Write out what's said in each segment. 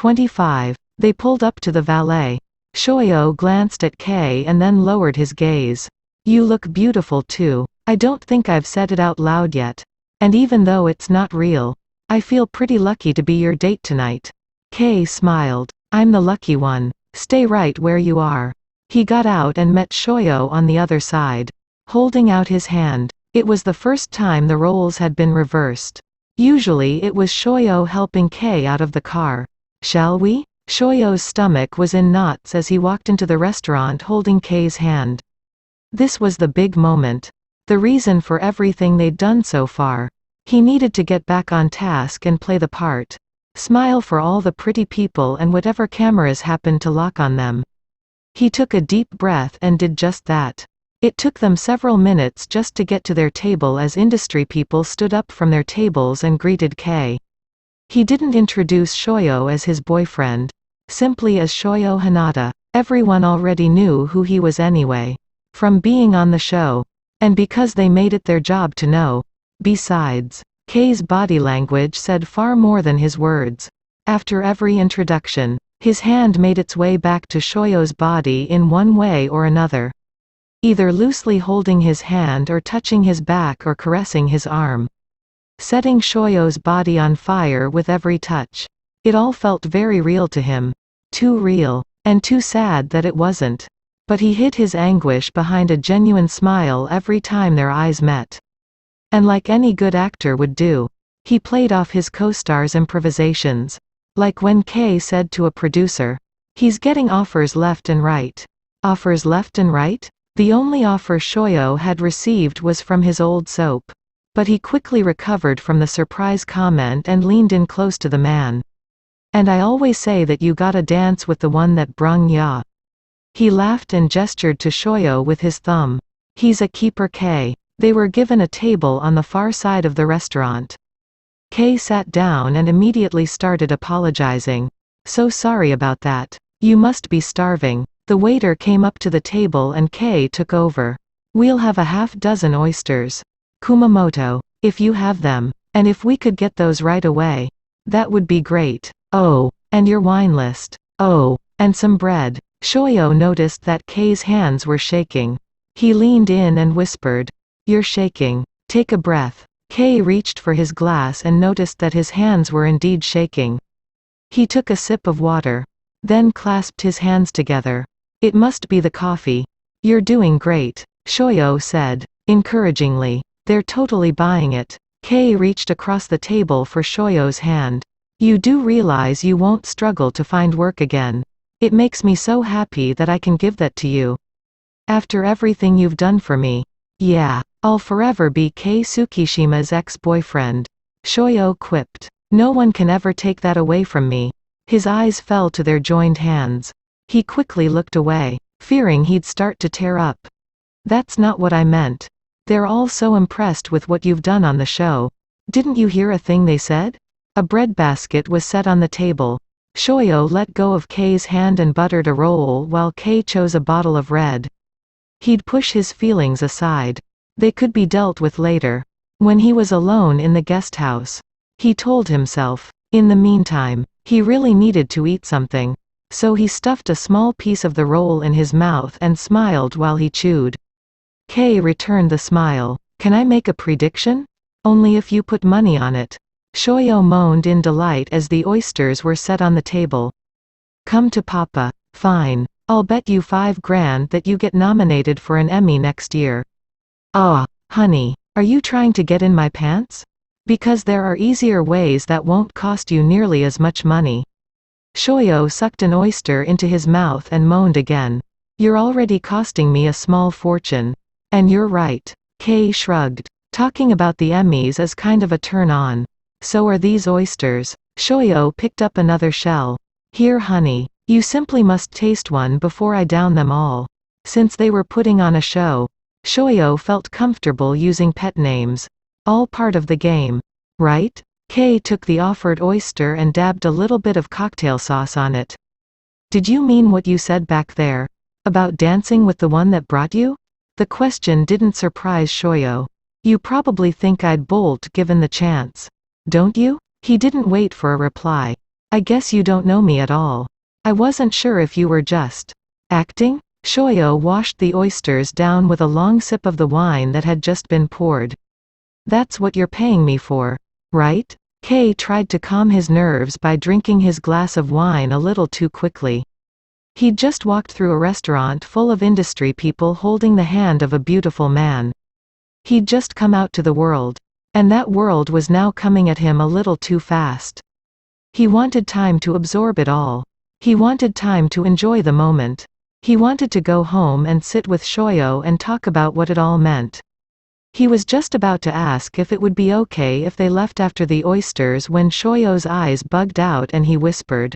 25. They pulled up to the valet. Shoyo glanced at Kei and then lowered his gaze. You look beautiful too. I don't think I've said it out loud yet. And even though it's not real, I feel pretty lucky to be your date tonight. Kei smiled. I'm the lucky one. Stay right where you are. He got out and met Shoyo on the other side, holding out his hand. It was the first time the roles had been reversed. Usually it was Shoyo helping Kei out of the car. Shall we? Shoyo's stomach was in knots as he walked into the restaurant holding Kei's hand. This was the big moment. The reason for everything they'd done so far. He needed to get back on task and play the part. Smile for all the pretty people and whatever cameras happened to lock on them. He took a deep breath and did just that. It took them several minutes just to get to their table as industry people stood up from their tables and greeted Kei. He didn't introduce Shoyo as his boyfriend. Simply as Shoyo Hinata. Everyone already knew who he was anyway. From being on the show. And because they made it their job to know. Besides, Kei's body language said far more than his words. After every introduction, his hand made its way back to Shoyo's body in one way or another. Either loosely holding his hand or touching his back or caressing his arm. Setting Shoyo's body on fire with every touch. It all felt very real to him. Too real, and too sad that it wasn't. But he hid his anguish behind a genuine smile every time their eyes met. And like any good actor would do, he played off his co-star's improvisations. Like when Kei said to a producer, "He's getting offers left and right." Offers left and right? The only offer Shoyo had received was from his old soap. But he quickly recovered from the surprise comment and leaned in close to the man. "And I always say that you gotta dance with the one that brung ya." He laughed and gestured to Shoyo with his thumb. "He's a keeper, Kei." They were given a table on the far side of the restaurant. Kei sat down and immediately started apologizing. "So sorry about that. You must be starving." The waiter came up to the table and Kei took over. "We'll have a half-dozen oysters. Kumamoto, if you have them. And if we could get those right away. That would be great. Oh, and your wine list. Oh, and some bread." Shoyo noticed that Kei's hands were shaking. He leaned in and whispered, "You're shaking. Take a breath." Kei reached for his glass and noticed that his hands were indeed shaking. He took a sip of water. Then clasped his hands together. "It must be the coffee. You're doing great," Shoyo said, encouragingly. "They're totally buying it." Kei reached across the table for Shoyo's hand. "You do realize you won't struggle to find work again. It makes me so happy that I can give that to you. After everything you've done for me. Yeah, I'll forever be Kei Tsukishima's ex-boyfriend." Shoyo quipped. "No one can ever take that away from me." His eyes fell to their joined hands. He quickly looked away, fearing he'd start to tear up. "That's not what I meant. They're all so impressed with what you've done on the show. Didn't you hear a thing they said?" A breadbasket was set on the table. Shoyo let go of Kei's hand and buttered a roll while Kei chose a bottle of red. He'd push his feelings aside. They could be dealt with later. When he was alone in the guest house. He told himself. In the meantime, he really needed to eat something. So he stuffed a small piece of the roll in his mouth and smiled while he chewed. Kei returned the smile. "Can I make a prediction? Only if you put money on it." Shoyo moaned in delight as the oysters were set on the table. "Come to Papa." "Fine. I'll bet you $5,000 that you get nominated for an Emmy next year." "Ah, honey, are you trying to get in my pants? Because there are easier ways that won't cost you nearly as much money." Shoyo sucked an oyster into his mouth and moaned again. "You're already costing me a small fortune." "And you're right." Kei shrugged. "Talking about the Emmys is kind of a turn-on. So are these oysters." Shoyo picked up another shell. "Here, honey. You simply must taste one before I down them all." Since they were putting on a show, Shoyo felt comfortable using pet names. All part of the game. Right? Kei took the offered oyster and dabbed a little bit of cocktail sauce on it. "Did you mean what you said back there? About dancing with the one that brought you?" The question didn't surprise Shoyo. "You probably think I'd bolt given the chance. Don't you?" He didn't wait for a reply. I guess you don't know me at all. I wasn't sure if you were just acting? Shoyo washed the oysters down with a long sip of the wine that had just been poured. That's what you're paying me for, right? Kei tried to calm his nerves by drinking his glass of wine a little too quickly. He'd just walked through a restaurant full of industry people holding the hand of a beautiful man. He'd just come out to the world. And that world was now coming at him a little too fast. He wanted time to absorb it all. He wanted time to enjoy the moment. He wanted to go home and sit with Shoyo and talk about what it all meant. He was just about to ask if it would be okay if they left after the oysters when Shoyo's eyes bugged out and he whispered,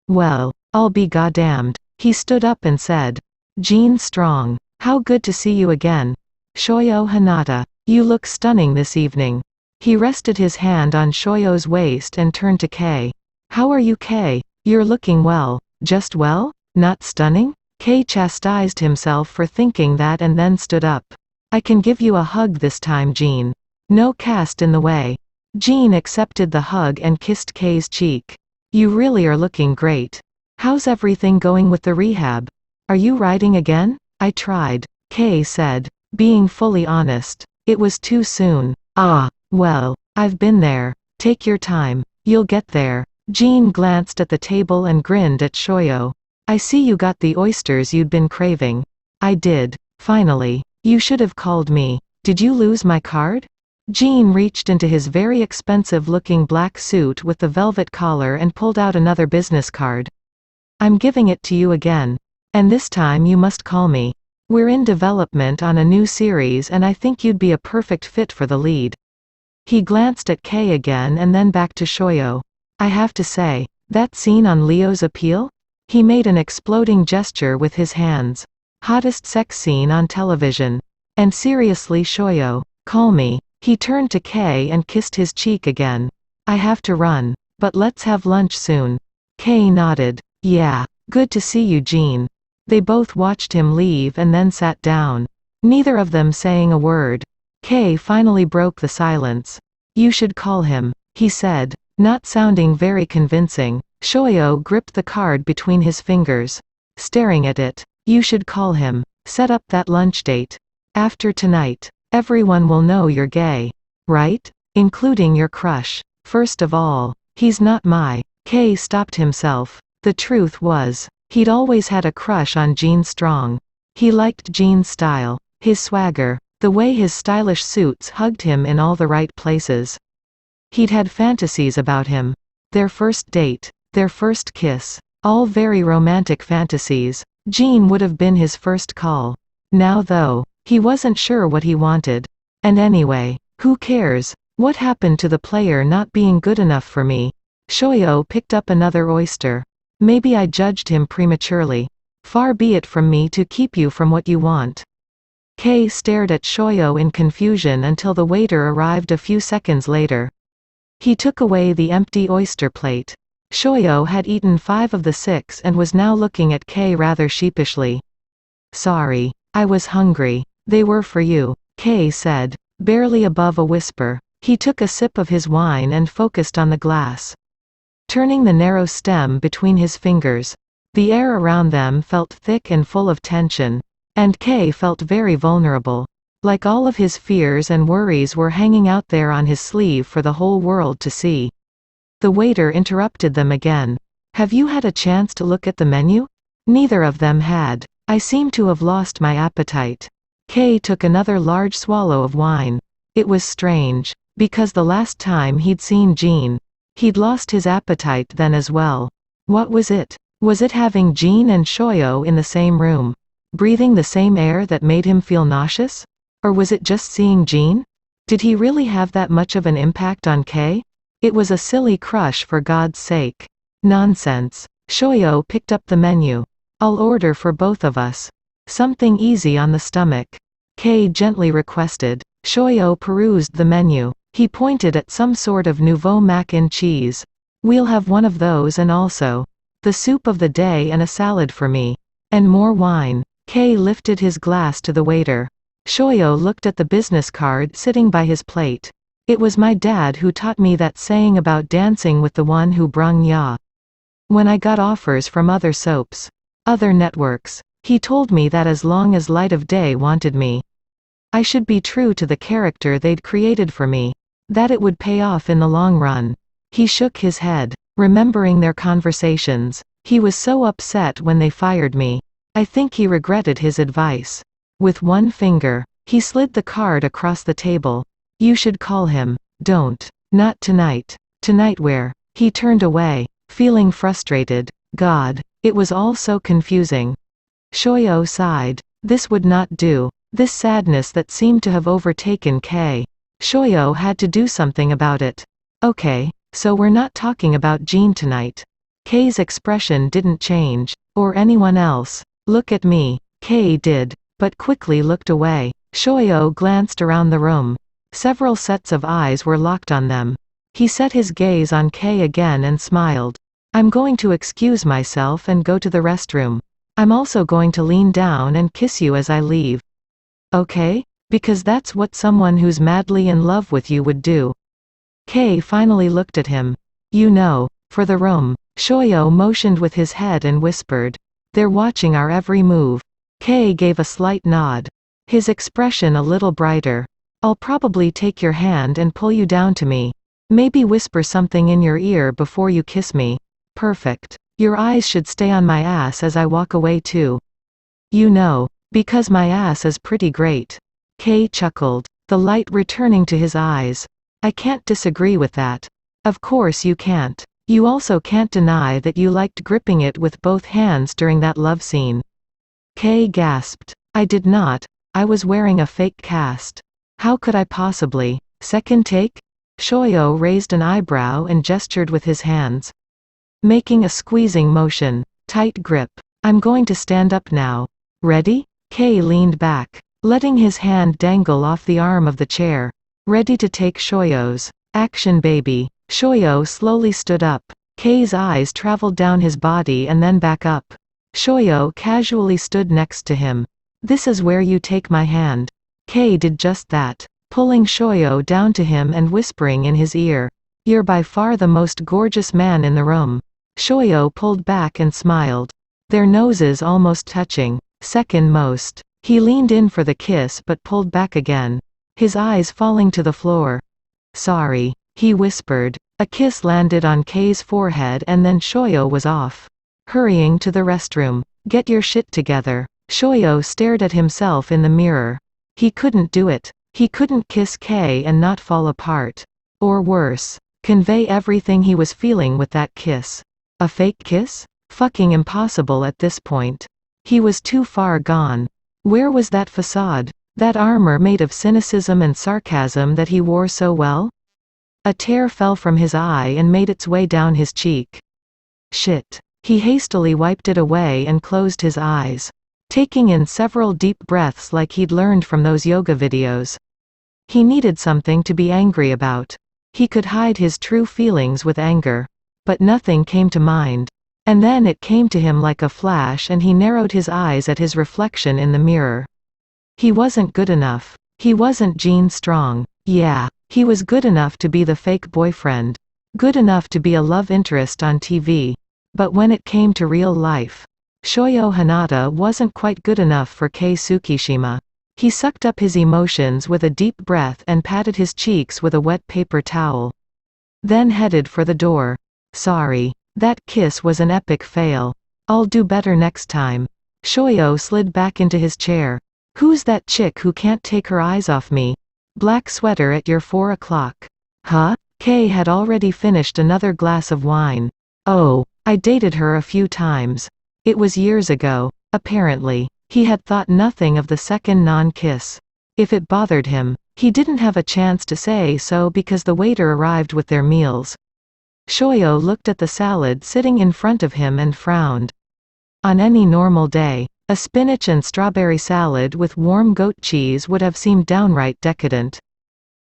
"Well, I'll be goddamned." He stood up and said, "Jean Strong, how good to see you again. Shoyo Hinata, you look stunning this evening." He rested his hand on Shoyo's waist and turned to Kei. "How are you, Kei? You're looking well. Just well? Not stunning?" Kei chastised himself for thinking that and then stood up. "I can give you a hug this time, Jean. No cast in the way." Jean accepted the hug and kissed Kei's cheek. "You really are looking great. How's everything going with the rehab? Are you riding again?" "I tried," Kei said, being fully honest. "It was too soon." "Ah, well, I've been there. Take your time. You'll get there." Jean glanced at the table and grinned at Shoyo. "I see you got the oysters you'd been craving." "I did, finally. You should have called me. Did you lose my card?" Jean reached into his very expensive-looking black suit with the velvet collar and pulled out another business card. "I'm giving it to you again. And this time you must call me. We're in development on a new series and I think you'd be a perfect fit for the lead." He glanced at Kei again and then back to Shoyo. "I have to say, that scene on Leo's Appeal?" He made an exploding gesture with his hands. "Hottest sex scene on television. And seriously, Shoyo, call me." He turned to Kei and kissed his cheek again. "I have to run. But let's have lunch soon." Kei nodded. "Yeah. Good to see you, Jean." They both watched him leave and then sat down. Neither of them saying a word. Kei finally broke the silence. "You should call him," he said, not sounding very convincing. Shoyo gripped the card between his fingers. Staring at it. "You should call him. Set up that lunch date. After tonight, everyone will know you're gay. Right? Including your crush. First of all, he's not my." Kei stopped himself. The truth was, he'd always had a crush on Jean Strong. He liked Jean's style, his swagger, the way his stylish suits hugged him in all the right places. He'd had fantasies about him. Their first date, their first kiss, all very romantic fantasies. Jean would have been his first call. Now though, he wasn't sure what he wanted. And anyway, who cares? What happened to the player not being good enough for me? Shoyo picked up another oyster. Maybe I judged him prematurely. Far be it from me to keep you from what you want. Kei stared at Shoyo in confusion until the waiter arrived a few seconds later. He took away the empty oyster plate. Shoyo had eaten 5 of the 6 and was now looking at Kei rather sheepishly. "Sorry, I was hungry." "They were for you," Kei said, barely above a whisper. He took a sip of his wine and focused on the glass. Turning the narrow stem between his fingers, the air around them felt thick and full of tension. And Kei felt very vulnerable. Like all of his fears and worries were hanging out there on his sleeve for the whole world to see. The waiter interrupted them again. "Have you had a chance to look at the menu?" Neither of them had. "I seem to have lost my appetite." Kei took another large swallow of wine. It was strange, because the last time he'd seen Jean, he'd lost his appetite then as well. What was it? Was it having Jean and Shoyo in the same room, breathing the same air that made him feel nauseous? Or was it just seeing Jean? Did he really have that much of an impact on Kei? It was a silly crush, for God's sake. Nonsense. Shoyo picked up the menu. "I'll order for both of us. Something easy on the stomach," Kei gently requested. Shoyo perused the menu. He pointed at some sort of nouveau mac and cheese. "We'll have one of those and also the soup of the day and a salad for me. And more wine." Kei lifted his glass to the waiter. Shoyo looked at the business card sitting by his plate. "It was my dad who taught me that saying about dancing with the one who brung ya." When I got offers from other soaps, other networks, he told me that as long as Light of Day wanted me, I should be true to the character they'd created for me. That it would pay off in the long run. He shook his head, remembering their conversations. He was so upset when they fired me. I think he regretted his advice. With one finger, he slid the card across the table. You should call him. Don't. Not tonight. Tonight where? He turned away, feeling frustrated. God, it was all so confusing. Shoyo sighed. This would not do. This sadness that seemed to have overtaken Kei. Shoyo had to do something about it. Okay, so we're not talking about Jean tonight. Kei's expression didn't change. Or anyone else. Look at me. Kei did, but quickly looked away. Shoyo glanced around the room. Several sets of eyes were locked on them. He set his gaze on Kei again and smiled. I'm going to excuse myself and go to the restroom. I'm also going to lean down and kiss you as I leave. Okay? Because that's what someone who's madly in love with you would do. Kei finally looked at him. You know, for the room. Shoyo motioned with his head and whispered. They're watching our every move. Kei gave a slight nod. His expression a little brighter. I'll probably take your hand and pull you down to me. Maybe whisper something in your ear before you kiss me. Perfect. Your eyes should stay on my ass as I walk away too. You know, because my ass is pretty great. Kei chuckled, the light returning to his eyes. I can't disagree with that. Of course you can't. You also can't deny that you liked gripping it with both hands during that love scene. Kei gasped. I did not. I was wearing a fake cast. How could I possibly? Second take? Shoyo raised an eyebrow and gestured with his hands, making a squeezing motion. Tight grip. I'm going to stand up now. Ready? Kei leaned back, letting his hand dangle off the arm of the chair. Ready to take Shoyo's. Action baby. Shoyo slowly stood up. Kei's eyes traveled down his body and then back up. Shoyo casually stood next to him. This is where you take my hand. Kei did just that, pulling Shoyo down to him and whispering in his ear. You're by far the most gorgeous man in the room. Shoyo pulled back and smiled. Their noses almost touching. Second most. He leaned in for the kiss but pulled back again, his eyes falling to the floor. Sorry, he whispered. A kiss landed on Kei's forehead and then Shoyo was off, hurrying to the restroom. Get your shit together. Shoyo stared at himself in the mirror. He couldn't do it. He couldn't kiss Kei and not fall apart. Or worse, convey everything he was feeling with that kiss. A fake kiss? Fucking impossible at this point. He was too far gone. Where was that facade? That armor made of cynicism and sarcasm that he wore so well? A tear fell from his eye and made its way down his cheek. Shit. He hastily wiped it away and closed his eyes, taking in several deep breaths like he'd learned from those yoga videos. He needed something to be angry about. He could hide his true feelings with anger. But nothing came to mind. And then it came to him like a flash and he narrowed his eyes at his reflection in the mirror. He wasn't good enough. He wasn't Jean Strong. Yeah, he was good enough to be the fake boyfriend. Good enough to be a love interest on TV. But when it came to real life, Shoyo Hinata wasn't quite good enough for Kei Tsukihina. He sucked up his emotions with a deep breath and patted his cheeks with a wet paper towel. Then headed for the door. Sorry. That kiss was an epic fail. I'll do better next time. Shoyo slid back into his chair. Who's that chick who can't take her eyes off me? Black sweater at your 4 o'clock. Huh? Kei had already finished another glass of wine. Oh, I dated her a few times. It was years ago. Apparently, he had thought nothing of the second non-kiss. If it bothered him, he didn't have a chance to say so because the waiter arrived with their meals. Shoyo looked at the salad sitting in front of him and frowned. On any normal day, a spinach and strawberry salad with warm goat cheese would have seemed downright decadent.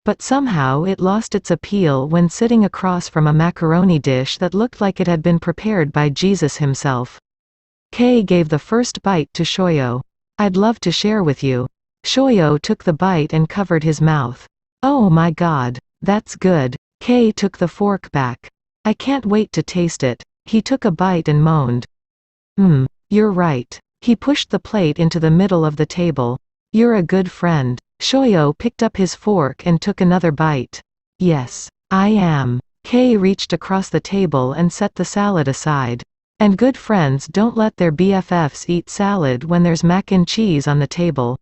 But somehow it lost its appeal when sitting across from a macaroni dish that looked like it had been prepared by Jesus himself. Kei gave the first bite to Shoyo. I'd love to share with you. Shoyo took the bite and covered his mouth. Oh my god, that's good. Kei took the fork back. I can't wait to taste it. He took a bite and moaned. You're right. He pushed the plate into the middle of the table. You're a good friend. Shoyo picked up his fork and took another bite. Yes, I am. Kei reached across the table and set the salad aside. And good friends don't let their BFFs eat salad when there's mac and cheese on the table.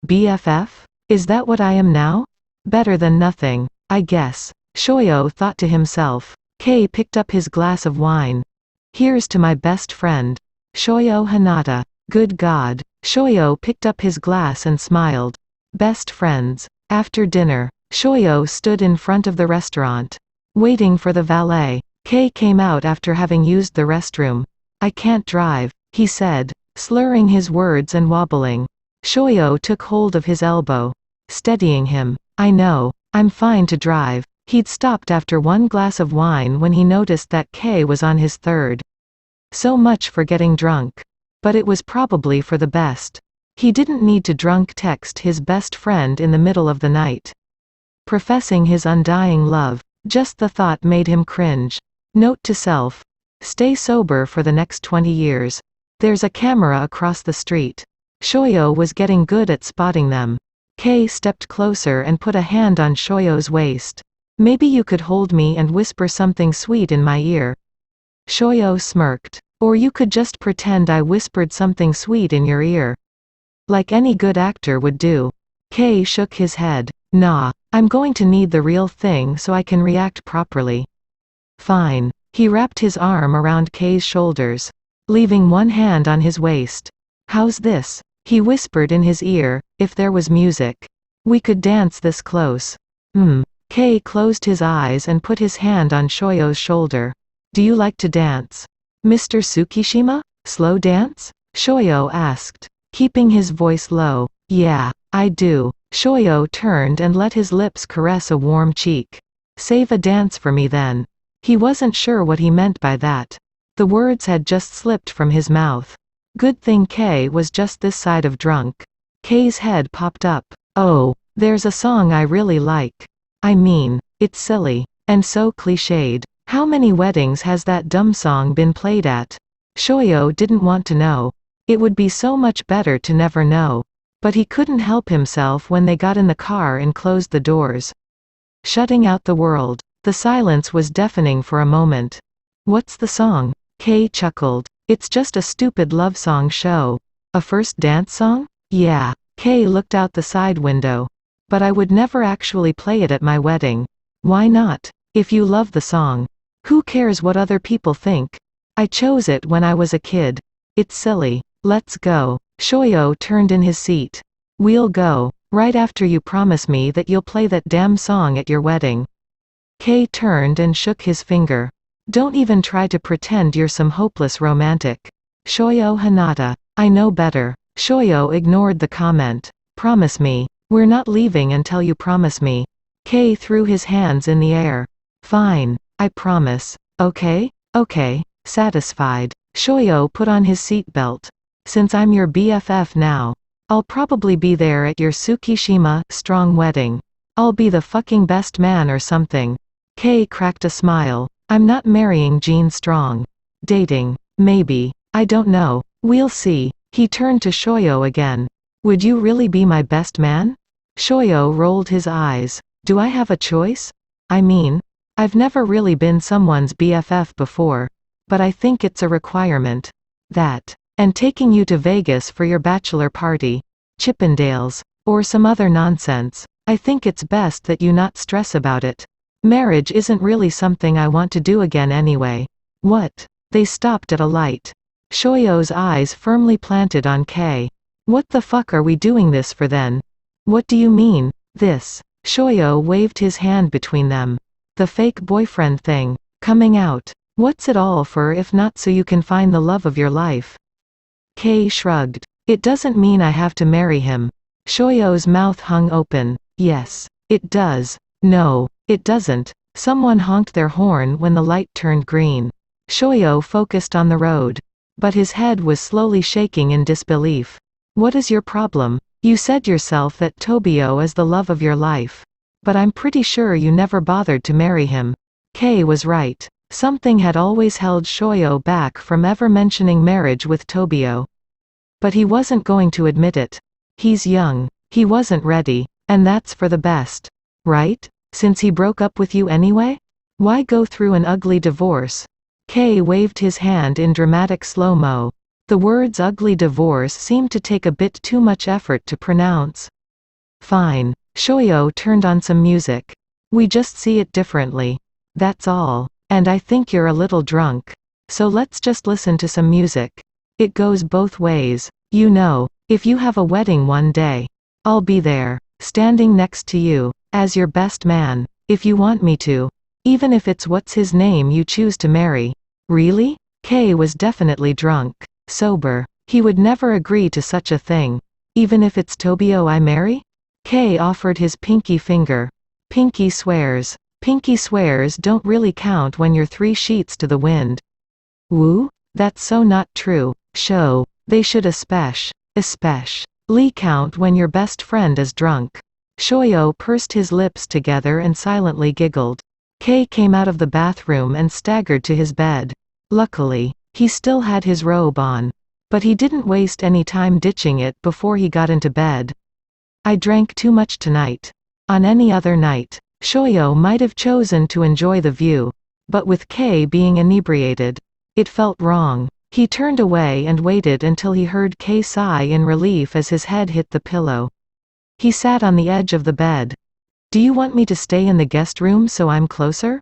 BFF? Is that what I am now? Better than nothing, I guess. Shoyo thought to himself. Kei picked up his glass of wine. Here's to my best friend. Shoyo Hinata. Good God. Shoyo picked up his glass and smiled. Best friends. After dinner, Shoyo stood in front of the restaurant, waiting for the valet. Kei came out after having used the restroom. I can't drive, he said, slurring his words and wobbling. Shoyo took hold of his elbow, steadying him. I know, I'm fine to drive. He'd stopped after one glass of wine when he noticed that Kei was on his third. So much for getting drunk. But it was probably for the best. He didn't need to drunk text his best friend in the middle of the night, professing his undying love. Just the thought made him cringe. Note to self. Stay sober for the next 20 years. There's a camera across the street. Shoyo was getting good at spotting them. Kei stepped closer and put a hand on Shoyo's waist. Maybe you could hold me and whisper something sweet in my ear. Shoyo smirked. Or you could just pretend I whispered something sweet in your ear. Like any good actor would do. Kei shook his head. Nah, I'm going to need the real thing so I can react properly. Fine. He wrapped his arm around Kei's shoulders, leaving one hand on his waist. How's this? He whispered in his ear, if there was music. We could dance this close. Kei closed his eyes and put his hand on Shoyo's shoulder. Do you like to dance? Mr. Tsukihina? Slow dance? Shoyo asked, keeping his voice low. Yeah, I do. Shoyo turned and let his lips caress a warm cheek. Save a dance for me then. He wasn't sure what he meant by that. The words had just slipped from his mouth. Good thing Kei was just this side of drunk. Kei's head popped up. Oh, there's a song I really like. I mean, it's silly, and so cliched. How many weddings has that dumb song been played at? Shoyo didn't want to know. It would be so much better to never know. But he couldn't help himself when they got in the car and closed the doors, shutting out the world. The silence was deafening for a moment. What's the song? Kei chuckled. It's just a stupid love song show. A first dance song? Yeah. Kei looked out the side window. But I would never actually play it at my wedding. Why not? If you love the song. Who cares what other people think? I chose it when I was a kid. It's silly. Let's go. Shoyo turned in his seat. We'll go. Right after you promise me that you'll play that damn song at your wedding. Kei turned and shook his finger. Don't even try to pretend you're some hopeless romantic. Shoyo Hinata. I know better. Shoyo ignored the comment. Promise me. We're not leaving until you promise me. Kei threw his hands in the air. Fine. I promise. Okay? Okay. Satisfied. Shoyo put on his seatbelt. Since I'm your BFF now, I'll probably be there at your Tsukihina strong wedding. I'll be the fucking best man or something. Kei cracked a smile. I'm not marrying Jean Strong. Dating. Maybe. I don't know. We'll see. He turned to Shoyo again. Would you really be my best man? Shoyo rolled his eyes. Do I have a choice? I mean, I've never really been someone's BFF before. But I think it's a requirement. That. And taking you to Vegas for your bachelor party. Chippendales. Or some other nonsense. I think it's best that you not stress about it. Marriage isn't really something I want to do again anyway. What? They stopped at a light. Shoyo's eyes firmly planted on Kei. What the fuck are we doing this for then? What do you mean, this? Shoyo waved his hand between them. The fake boyfriend thing. Coming out. What's it all for if not so you can find the love of your life? Kei shrugged. It doesn't mean I have to marry him. Shoyo's mouth hung open. Yes, it does. No, it doesn't. Someone honked their horn when the light turned green. Shoyo focused on the road. But his head was slowly shaking in disbelief. What is your problem? You said yourself that Tobio is the love of your life. But I'm pretty sure you never bothered to marry him. Kei was right. Something had always held Shoyo back from ever mentioning marriage with Tobio. But he wasn't going to admit it. He's young. He wasn't ready. And that's for the best. Right? Since he broke up with you anyway? Why go through an ugly divorce? Kei waved his hand in dramatic slow-mo. The words ugly divorce seemed to take a bit too much effort to pronounce. Fine. Shoyo turned on some music. We just see it differently. That's all. And I think you're a little drunk. So let's just listen to some music. It goes both ways. You know, if you have a wedding one day, I'll be there, standing next to you, as your best man, if you want me to. Even if it's what's his name you choose to marry. Really? Kei was definitely drunk. Sober. He would never agree to such a thing. Even if it's Tobio I marry? Kei offered his pinky finger. Pinky swears. Pinky swears don't really count when you're 3 sheets to the wind. Woo? That's so not true. Show. They should especially count when your best friend is drunk. Shoyo pursed his lips together and silently giggled. Kei came out of the bathroom and staggered to his bed. Luckily, he still had his robe on. But he didn't waste any time ditching it before he got into bed. I drank too much tonight. On any other night, Shoyo might have chosen to enjoy the view. But with Kei being inebriated, it felt wrong. He turned away and waited until he heard Kei sigh in relief as his head hit the pillow. He sat on the edge of the bed. Do you want me to stay in the guest room so I'm closer?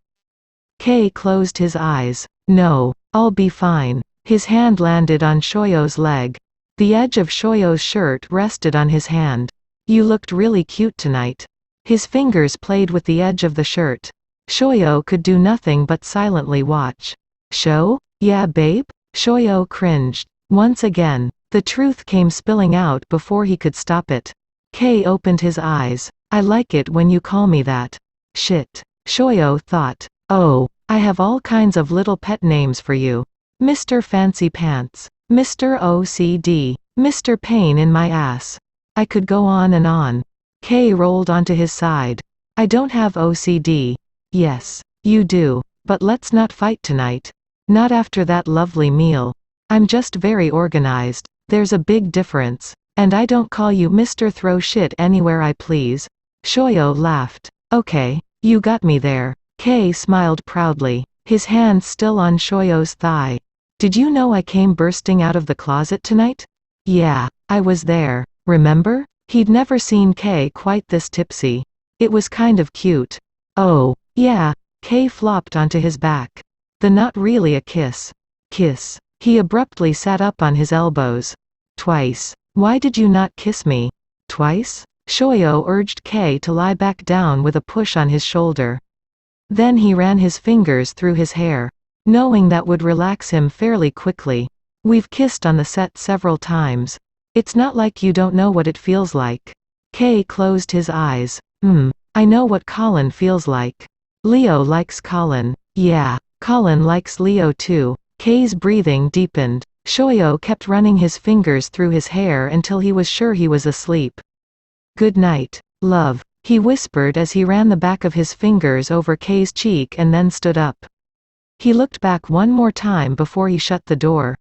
Kei closed his eyes. No, I'll be fine. His hand landed on Shoyo's leg. The edge of Shoyo's shirt rested on his hand. You looked really cute tonight. His fingers played with the edge of the shirt. Shoyo could do nothing but silently watch. Show? Yeah, babe? Shoyo cringed. Once again, the truth came spilling out before he could stop it. Kei opened his eyes. I like it when you call me that. Shit. Shoyo thought. Oh, I have all kinds of little pet names for you. Mr. Fancy Pants. Mr. OCD. Mr. Pain in my ass. I could go on and on. Kei rolled onto his side. I don't have OCD. Yes, you do. But let's not fight tonight. Not after that lovely meal. I'm just very organized. There's a big difference. And I don't call you Mr. Throw Shit anywhere I please. Shoyo laughed. Okay, you got me there. Kei smiled proudly, his hand still on Shoyo's thigh. Did you know I came bursting out of the closet tonight? Yeah, I was there. Remember? He'd never seen Kei quite this tipsy. It was kind of cute. Oh, yeah. Kei flopped onto his back. The not really a kiss. Kiss. He abruptly sat up on his elbows. Twice. Why did you not kiss me? Twice? Shoyo urged Kei to lie back down with a push on his shoulder. Then he ran his fingers through his hair, knowing that would relax him fairly quickly. We've kissed on the set several times. It's not like you don't know what it feels like. Kei closed his eyes. I know what Colin feels like. Leo likes Colin. Yeah, Colin likes Leo too. Kei's breathing deepened. Shoyo kept running his fingers through his hair until he was sure he was asleep. Good night, love, he whispered as he ran the back of his fingers over Kei's cheek and then stood up. He looked back one more time before he shut the door.